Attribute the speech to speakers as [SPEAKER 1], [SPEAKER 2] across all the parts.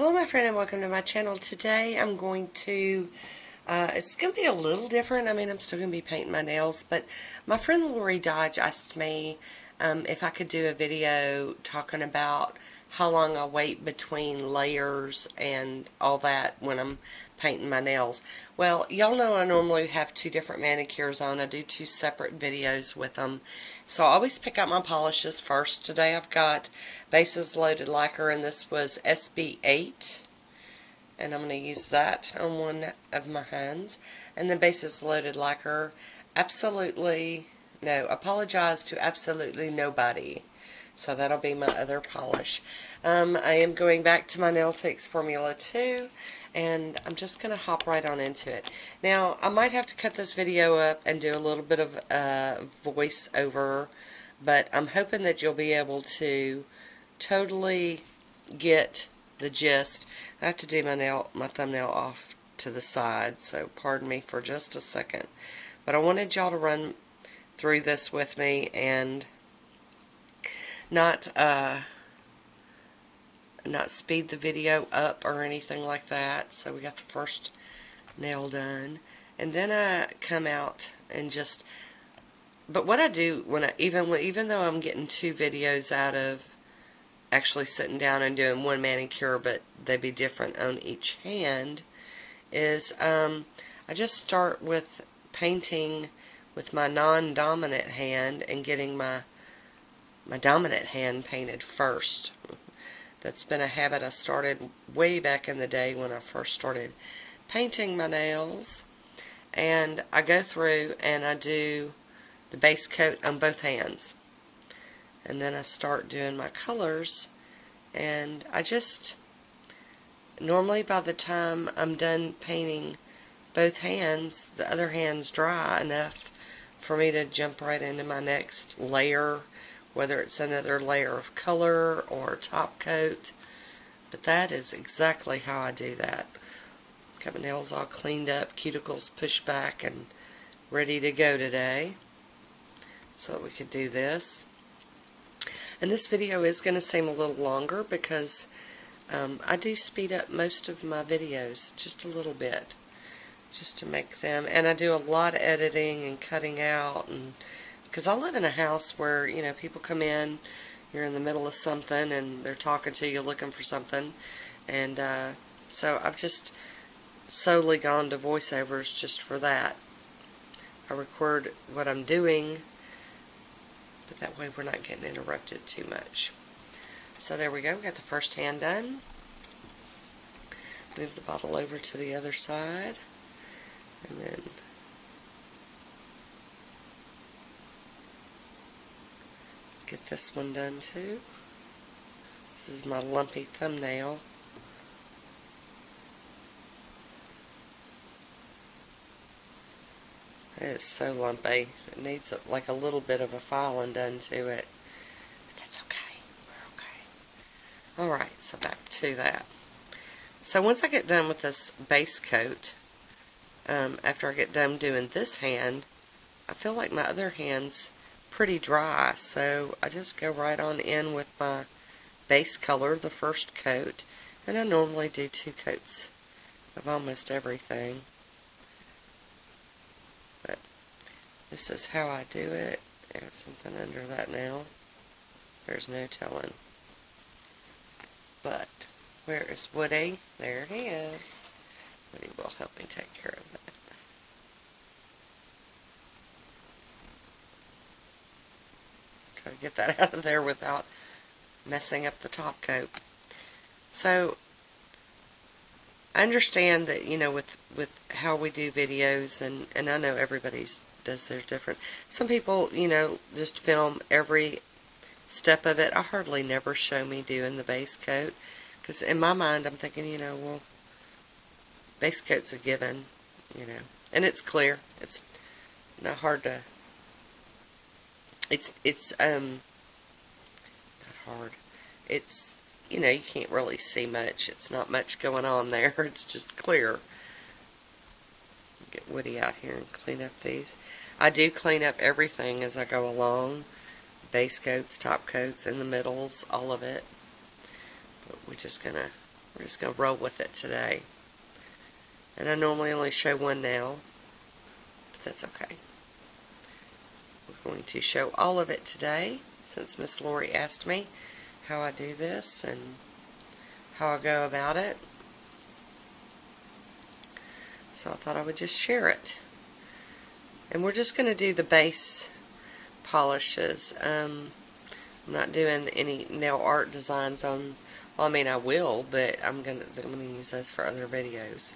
[SPEAKER 1] Hello my friend and welcome to my channel. Today I'm going to, it's going to be a little different. I mean, I'm still going to be painting my nails, but my friend Lori Dodge asked me if I could do a video talking about how long I wait between layers and all that when I'm painting my nails. Well, y'all know I normally have two different manicures on. I do two separate videos with them. So I always pick out my polishes first. Today I've got Bases Loaded Lacquer, and this was SB8. And I'm going to use that on one of my hands. And then Bases Loaded Lacquer, Apologize to Absolutely Nobody. So that'll be my other polish. I am going back to my Nailtiques Formula 2, and I'm just going to hop right on into it. Now, I might have to cut this video up and do a little bit of voiceover, but I'm hoping that you'll be able to totally get the gist. I have to do my thumbnail off to the side, so pardon me for just a second. But I wanted y'all to run through this with me and not speed the video up or anything like that. So we got the first nail done, and then I come out and just. But what I do when even though I'm getting two videos out of actually sitting down and doing one manicure, but they be different on each hand, is I just start with painting with my non-dominant hand and getting my dominant hand painted first. That's been a habit I started way back in the day when I first started painting my nails. And I go through and I do the base coat on both hands. And then I start doing my colors, and I just, normally by the time I'm done painting both hands, the other hand's dry enough for me to jump right into my next layer, whether it's another layer of color or top coat. But that is exactly how I do that. Got my nails all cleaned up, cuticles pushed back and ready to go today, so that we could do this. And this video is going to seem a little longer because I do speed up most of my videos just a little bit, just to make them, and I do a lot of editing and cutting out, and because I live in a house where, you know, people come in, you're in the middle of something and they're talking to you looking for something, and so I've just solely gone to voiceovers just for that. I record what I'm doing, but that way we're not getting interrupted too much. So there we go, we got the first hand done. Move the bottle over to the other side, and then get this one done too. This is my lumpy thumbnail. It is so lumpy. It needs like a little bit of a filing done to it. But that's okay. We're okay. Alright, so back to that. So once I get done with this base coat, after I get done doing this hand, I feel like my other hand's pretty dry, so I just go right on in with my base color, the first coat, and I normally do two coats of almost everything. But this is how I do it. There's something under that now. There's no telling. But where is Woody? There he is. Woody will help me take care of that. Try to get that out of there without messing up the top coat. So I understand that, you know, with how we do videos, and I know everybody's does theirs different. Some people, you know, just film every step of it. I hardly never show me doing the base coat, because in my mind I'm thinking, you know, well, base coat's a given, you know, and it's clear. It's not hard to. It's not hard. It's, you know, you can't really see much. It's not much going on there. It's just clear. Get Woody out here and clean up these. I do clean up everything as I go along. Base coats, top coats, in the middles, all of it. But we're just going to We're just going to roll with it today. And I normally only show one nail, but that's okay. We're going to show all of it today, since Miss Lori asked me how I do this and how I go about it. So I thought I would just share it. And we're just going to do the base polishes. I'm not doing any nail art designs on, well, I mean I will, but I'm going to use those for other videos.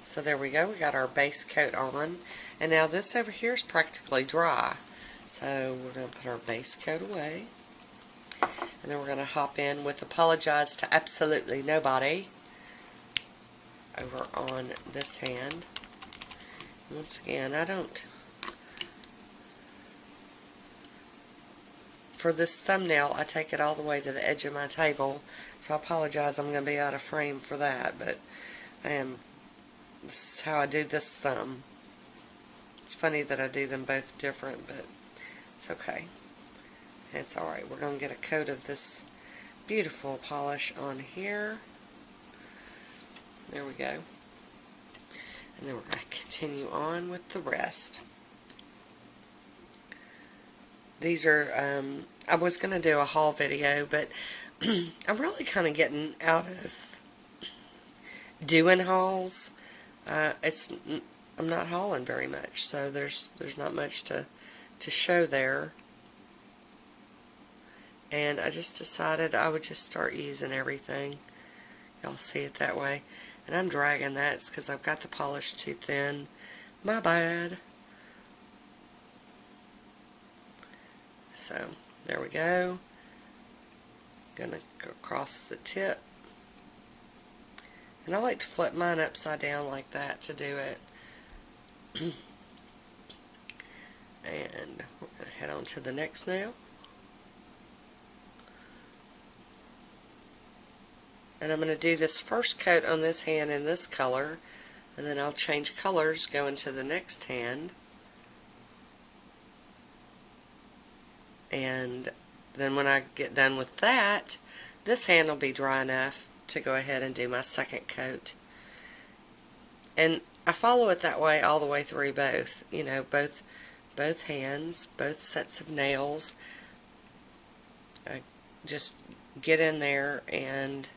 [SPEAKER 1] So there we go, we got our base coat on. And now this over here is practically dry. So we're going to put our base coat away. And then we're going to hop in with Apologize to Absolutely Nobody over on this hand. Once again, for this thumbnail, I take it all the way to the edge of my table, so I apologize, I'm going to be out of frame for that, but this is how I do this thumb. It's funny that I do them both different, but it's okay. It's alright. We're going to get a coat of this beautiful polish on here. There we go. And then we're going to continue on with the rest. These are, I was going to do a haul video, but I'm really kind of getting out of doing hauls. I'm not hauling very much, so there's not much to show there. And I just decided I would just start using everything. Y'all see it that way. And I'm dragging that. It's because I've got the polish too thin. My bad. So, there we go. Gonna go across the tip. And I like to flip mine upside down like that to do it. And we're going to head on to the next nail. And I'm going to do this first coat on this hand in this color, and then I'll change colors going to the next hand. And then when I get done with that, this hand will be dry enough to go ahead and do my second coat. And I follow it that way all the way through both, you know, both hands, both sets of nails. I just get in there and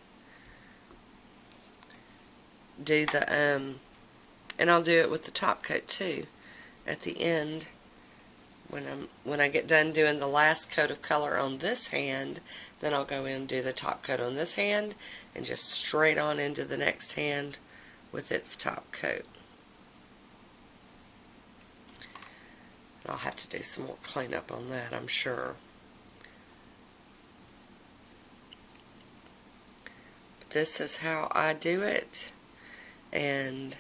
[SPEAKER 1] do the and I'll do it with the top coat too at the end. When I get done doing the last coat of color on this hand, then I'll go in and do the top coat on this hand and just straight on into the next hand with its top coat. I'll have to do some more cleanup on that, I'm sure. But this is how I do it. And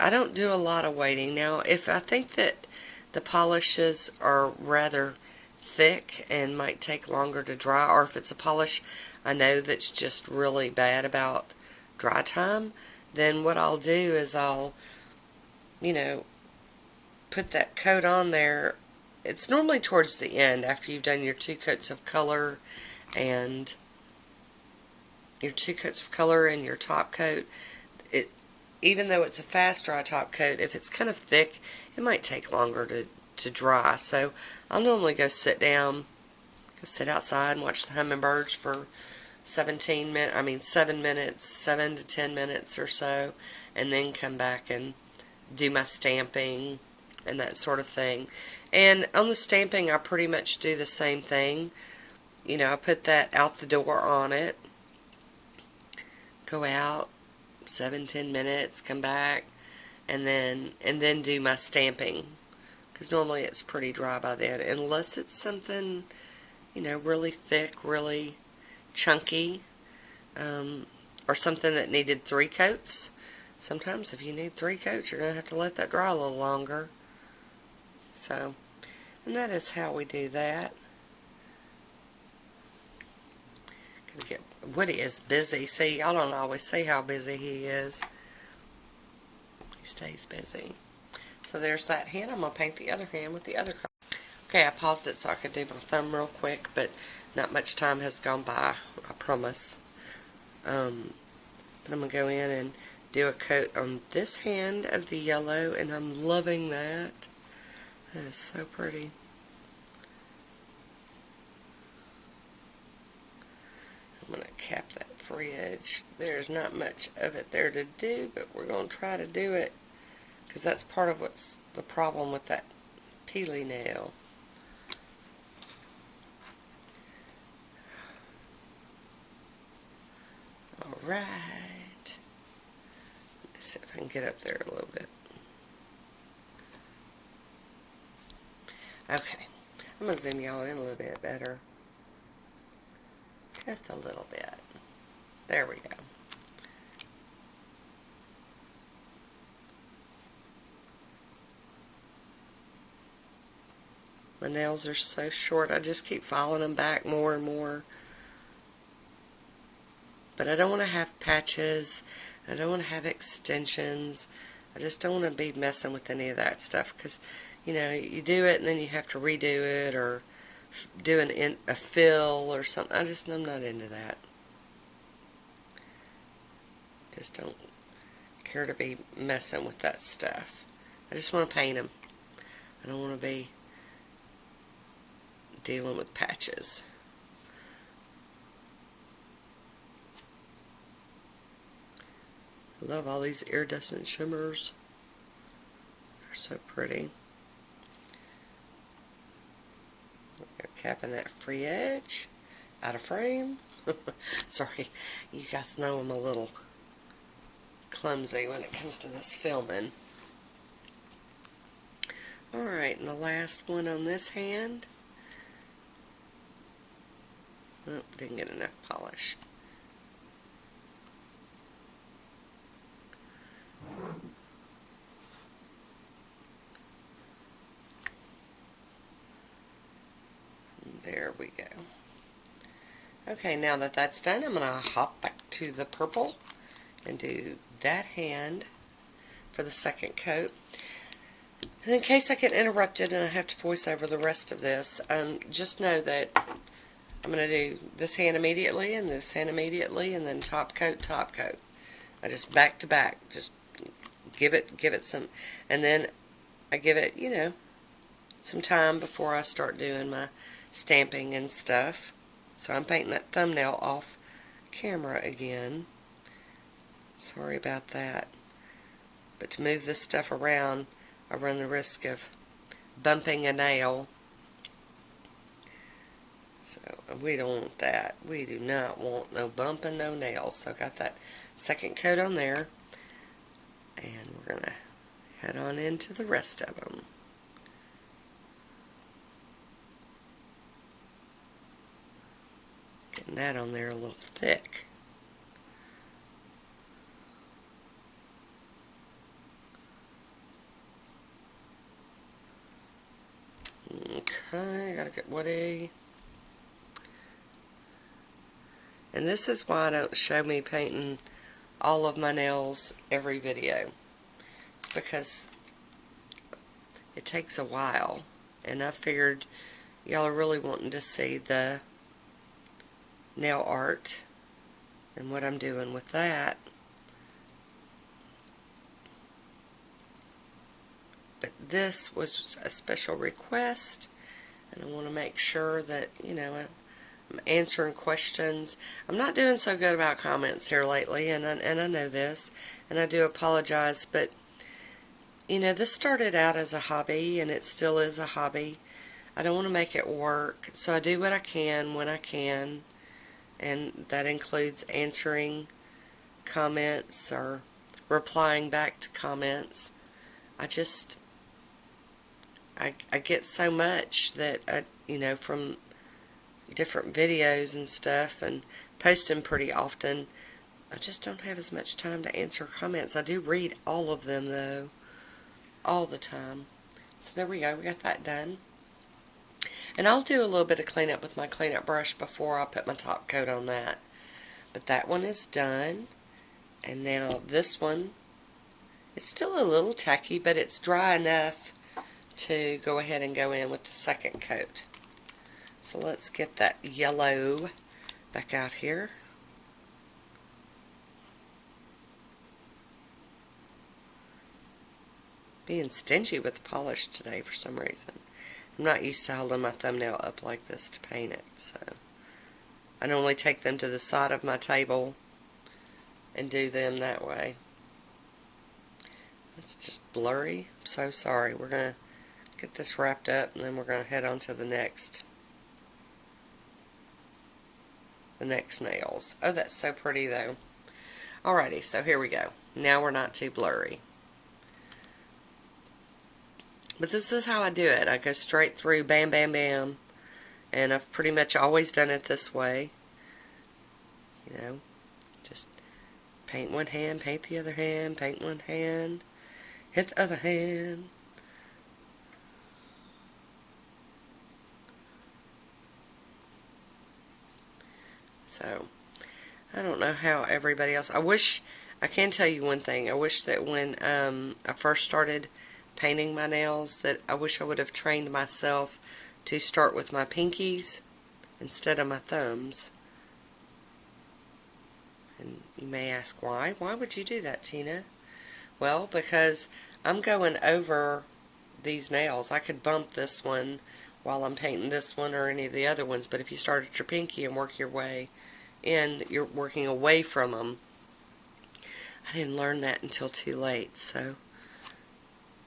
[SPEAKER 1] I don't do a lot of waiting. Now, if I think that the polishes are rather thick and might take longer to dry, or if it's a polish I know that's just really bad about dry time, then what I'll do is I'll, you know, put that coat on there. It's normally towards the end after you've done your two coats of color and your top coat. Even though it's a fast dry top coat, if it's kind of thick, it might take longer to dry. So I'll normally go sit outside and watch the hummingbirds for 7 to 10 minutes or so, and then come back and do my stamping and that sort of thing. And on the stamping, I pretty much do the same thing. You know, I put that out the door on it, go out 7 to 10 minutes, come back, and then do my stamping, because normally it's pretty dry by then, unless it's something, you know, really thick, really chunky, or something that needed 3 coats. Sometimes if you need 3 coats, you're going to have to let that dry a little longer. So, and that is how we do that. Gonna get Woody is busy. See, y'all don't always see how busy he is. He stays busy. So there's that hand. I'm going to paint the other hand with the other color. Okay, I paused it so I could do my thumb real quick, but not much time has gone by, I promise. So there we go. We're going to go ahead and paint the other hand with the other color. Okay, I paused it so I could do my thumb real quick, but not much time has gone by, I promise. So there we go. We're going to go ahead and paint the other hand with the other color. But I'm going to go in and do a coat on this hand of the yellow, and I'm loving that. That is so pretty. I'm going to cap that free edge. There's not much of it there to do, but we're going to try to do it, because that's part of what's the problem with that peely nail. Alright. Let's see if I can get up there a little bit. Okay. I'm going to zoom y'all in a little bit better. Just a little bit. There we go. My nails are so short, I just keep filing them back more and more. But I don't want to have patches. I don't want to have extensions. I just don't want to be messing with any of that stuff, because, you know, you do it and then you have to redo it, or do a fill or something. I'm not into that. Just don't care to be messing with that stuff. I just want to paint them. I don't want to be dealing with patches. I love all these iridescent shimmers. They're so pretty. Capping that free edge out of frame. Sorry, you guys know I'm a little clumsy when it comes to this filming. Alright, and the last one on this hand. Oh, didn't get enough polish. There we go. Okay, now that that's done, I'm going to hop back to the purple and do that hand for the second coat. And in case I get interrupted and I have to voice over the rest of this, just know that I'm going to do this hand immediately and this hand immediately, and then top coat, top coat. I just back to back, just give it some, and then I give it, you know, some time before I start doing my stamping and stuff. So I'm painting that thumbnail off camera again. Sorry about that. But to move this stuff around, I run the risk of bumping a nail. So we don't want that. We do not want no bumping no nails. So I got that second coat on there. And we're going to head on into the rest of them. Getting that on there a little thick. Okay, gotta get woody. And this is why I don't show me painting all of my nails every video. It's because it takes a while, and I figured y'all are really wanting to see the nail art and what I'm doing with that. But this was a special request, and I want to make sure that, you know, I'm answering questions. I'm not doing so good about comments here lately, and I know this, and I do apologize, but, you know, this started out as a hobby, and it still is a hobby. I don't want to make it work, so I do what I can when I can, and that includes answering comments or replying back to comments. I get so much that, you know, from different videos and stuff, and posting pretty often, I just don't have as much time to answer comments. I do read all of them, though, all the time. So there we go, we got that done. And I'll do a little bit of cleanup with my cleanup brush before I put my top coat on that. But that one is done. And now this one, it's still a little tacky, but it's dry enough to go ahead and go in with the second coat. So let's get that yellow back out here. being stingy with the polish today for some reason. I'm not used to holding my thumbnail up like this to paint it, so I normally take them to the side of my table and do them that way. It's just blurry. I'm so sorry. We're going to get this wrapped up, and then we're going to head on to the next nails. Oh, that's so pretty though. Alrighty, so here we go. Now we're not too blurry. But this is how I do it. I go straight through, bam, bam, bam. And I've pretty much always done it this way. You know, just paint one hand, paint the other hand, paint one hand, hit the other hand. So, I don't know how everybody else... I can tell you one thing. I wish that when I first started painting my nails, that I wish I would have trained myself to start with my pinkies instead of my thumbs. And you may ask why. Why would you do that, Tina? Well, because I'm going over these nails. I could bump this one while I'm painting this one or any of the other ones, but if you start at your pinky and work your way in, you're working away from them. I didn't learn that until too late, so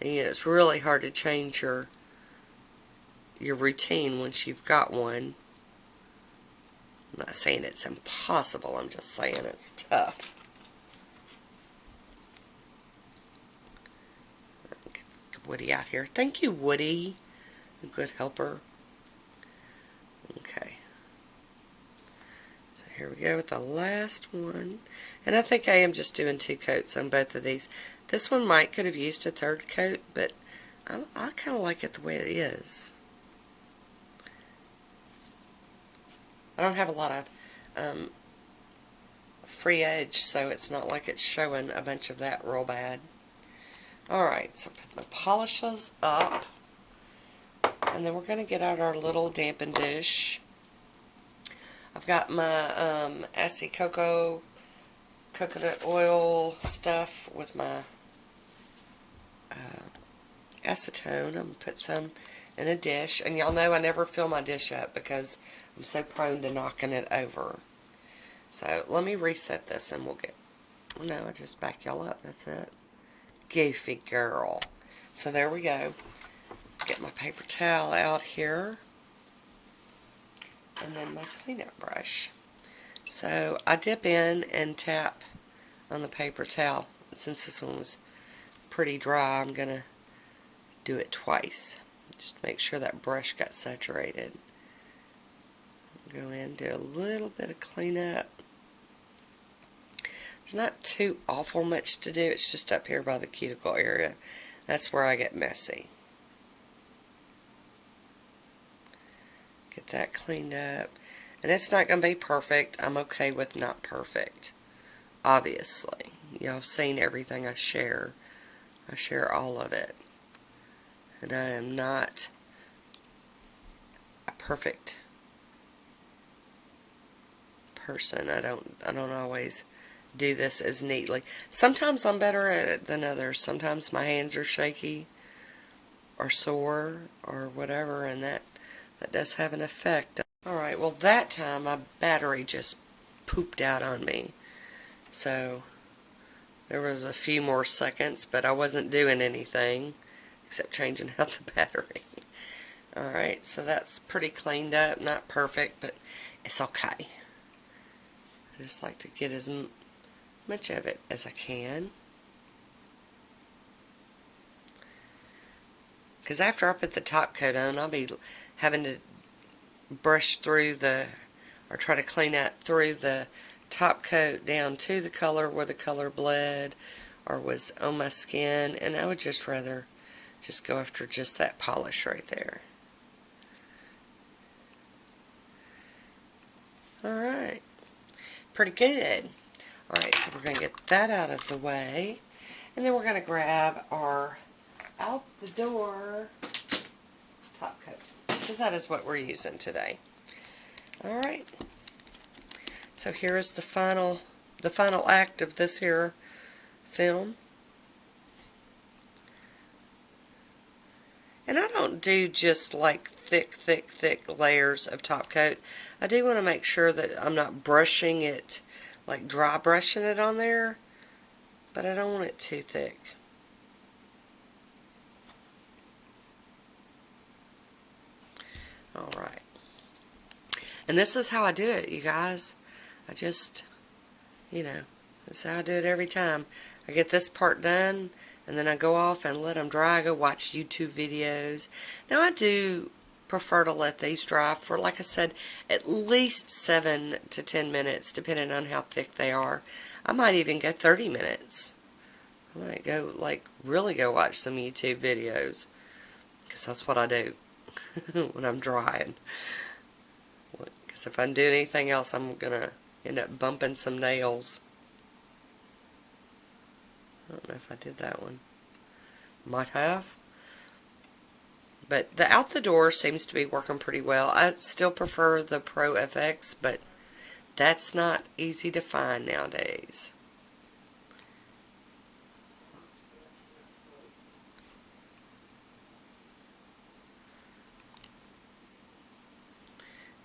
[SPEAKER 1] it's really hard to change your routine once you've got one. I'm not saying it's impossible, I'm just saying it's tough. Get Woody out here. Thank you, Woody. A good helper. Okay. So here we go with the last one. And I think I am just doing 2 coats on both of these. This one could have used a 3rd coat, but I kind of like it the way it is. I don't have a lot of free edge, so it's not like it's showing a bunch of that real bad. Alright, so put my polishes up. And then we're going to get out our little dampen dish. I've got my Assy Cocoa coconut oil stuff with my acetone. I'm going to put some in a dish. And y'all know I never fill my dish up because I'm so prone to knocking it over. So let me reset this and we'll get... No, I just back y'all up. That's it. Goofy girl. So there we go. Get my paper towel out here. And then my cleanup brush. So I dip in and tap on the paper towel. Since this one was pretty dry, I'm going to do it twice. Just make sure that brush got saturated. Go in, do a little bit of cleanup. There's not too awful much to do. It's just up here by the cuticle area. That's where I get messy. Get that cleaned up. And it's not going to be perfect. I'm okay with not perfect. Obviously. Y'all have seen everything I share. I share all of it. And I am not a perfect person. I don't always do this as neatly. Sometimes I'm better at it than others. Sometimes my hands are shaky or sore or whatever, and that does have an effect. Alright, well that time my battery just pooped out on me. So there was a few more seconds, but I wasn't doing anything except changing out the battery. Alright, so that's pretty cleaned up. Not perfect, but it's okay. I just like to get as much of it as I can. Because after I put the top coat on, I'll be having to brush through or try to clean up through the top coat down to the color where the color bled or was on my skin, and I would just rather just go after just that polish right there. Alright, pretty good. Alright, so we're going to get that out of the way, and then we're going to grab our out the door top coat, because that is what we're using today. Alright, so here is the final act of this here film. And I don't do just like thick layers of top coat. I do want to make sure that I'm not brushing it, like dry brushing it on there, but I don't want it too thick. Alright. And this is how I do it, you guys. I just, you know, that's how I do it every time. I get this part done, and then I go off and let them dry. I go watch YouTube videos. Now, I do prefer to let these dry for, like I said, at least 7 to 10 minutes, depending on how thick they are. I might even go 30 minutes. I might go, like, really go watch some YouTube videos, because that's what I do when I'm drying. Because if I do anything else, I'm going to end up bumping some nails. I don't know if I did that one. Might have. But the Out the Door seems to be working pretty well. I still prefer the Pro FX, but that's not easy to find nowadays.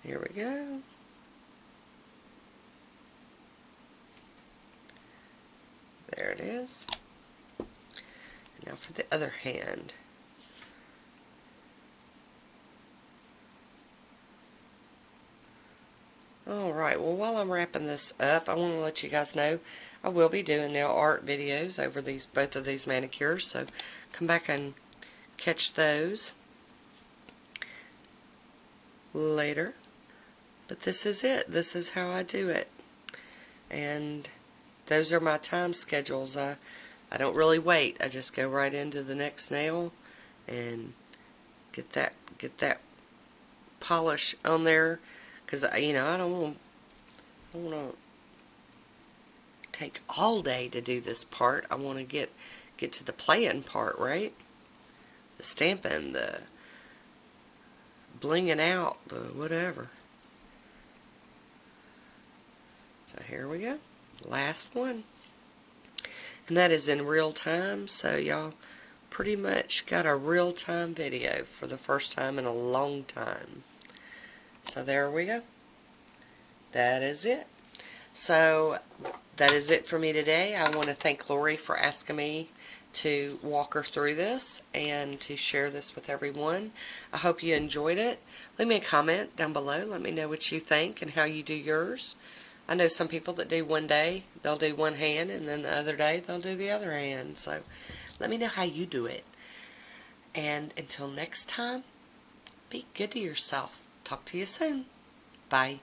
[SPEAKER 1] Here we go. There it is. Now for the other hand. Alright, well, while I'm wrapping this up, I want to let you guys know I will be doing nail art videos over both of these manicures, so come back and catch those later. But this is it. This is how I do it. And those are my time schedules. I don't really wait. I just go right into the next nail and get that polish on there, because I don't want to take all day to do this part. I want to get to the playing part, right? The stamping, the blinging out, the whatever. So here we go. Last one. And that is in real time, so y'all pretty much got a real-time video for the first time in a long time. So there we go. That is it. So that is it for me today. I want to thank Lori for asking me to walk her through this and to share this with everyone. I hope you enjoyed it. Leave me a comment down below. Let me know what you think and how you do yours. I know some people that do one day, they'll do one hand, and then the other day they'll do the other hand. So let me know how you do it. And until next time, be good to yourself. Talk to you soon. Bye.